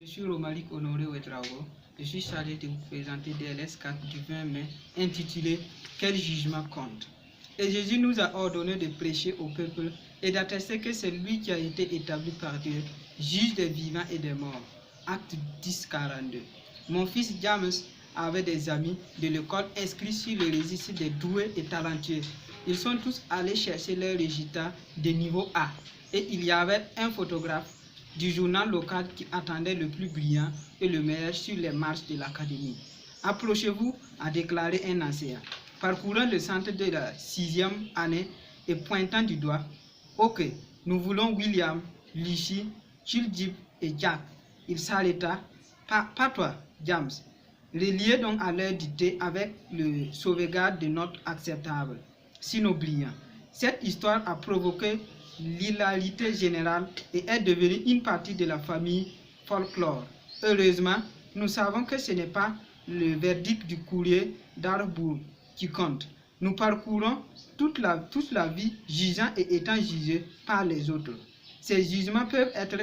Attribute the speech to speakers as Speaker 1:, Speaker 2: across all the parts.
Speaker 1: Je suis Romaric Honoré Ouedraogo. Je suis chargé de vous présenter DLS 4 du 20 mai intitulé « Quel jugement compte ?» Et Jésus nous a ordonné de prêcher au peuple et d'attester que c'est lui qui a été établi par Dieu, juge des vivants et des morts. Acte 10, 42. Mon fils James avait des amis de l'école inscrits sur le registre des doués et talentueux. Ils sont tous allés chercher leurs résultats de niveau A. Et il y avait un photographe du journal local qui attendait le plus brillant et le meilleur sur les marches de l'académie. Approchez-vous, a déclaré un enseignant, parcourant le centre de la 6e année et pointant du doigt. Ok, nous voulons William, Lucy, Chiljib et Jack. Il s'arrêta. Pas toi, James. Relié donc à l'heure du thé avec le sauvegarde de notes acceptables, sinon brillant. Cette histoire a provoqué l'hilarité générale et est devenue une partie de la famille folklore. Heureusement, nous savons que ce n'est pas le verdict du courrier d'Arbour qui compte. Nous parcourons toute la vie jugeant et étant jugés par les autres. Ces jugements peuvent être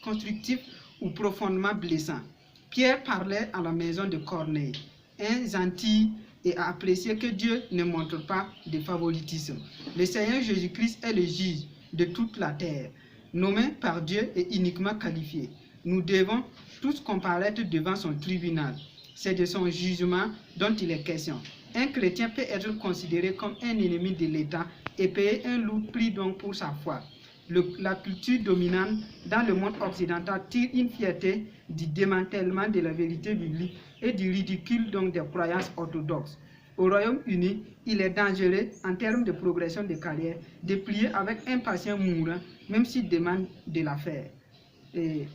Speaker 1: constructifs ou profondément blessants. Pierre parlait à la maison de Corneille, un gentil, et a apprécié que Dieu ne montre pas de favoritisme. Le Seigneur Jésus-Christ est le juge de toute la terre, nommé par Dieu et uniquement qualifié. Nous devons tous comparaître devant son tribunal. C'est de son jugement dont il est question. Un chrétien peut être considéré comme un ennemi de l'État et payer un lourd prix donc pour sa foi. La culture dominante dans le monde occidental tire une fierté du démantèlement de la vérité biblique et du ridicule donc des croyances orthodoxes. Au Royaume-Uni, il est dangereux en termes de progression de carrière de plier avec un patient mourant, même s'il demande de la faire. Les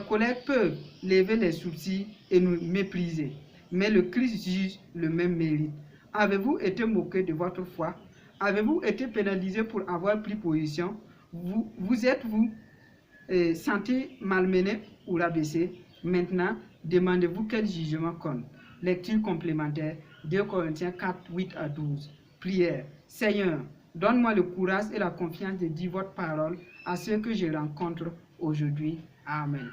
Speaker 1: collègues peuvent lever les sourcils et nous mépriser, mais le Christ juge le même mérite. Avez-vous été moqué de votre foi? Avez-vous été pénalisé pour avoir pris position? Vous êtes-vous senti malmené ou rabaissé? Maintenant, demandez-vous quel jugement compte. Lecture complémentaire, 2 Corinthiens 4, 8 à 12. Prière. Seigneur, donne-moi le courage et la confiance de dire votre parole à ceux que je rencontre aujourd'hui. Amen.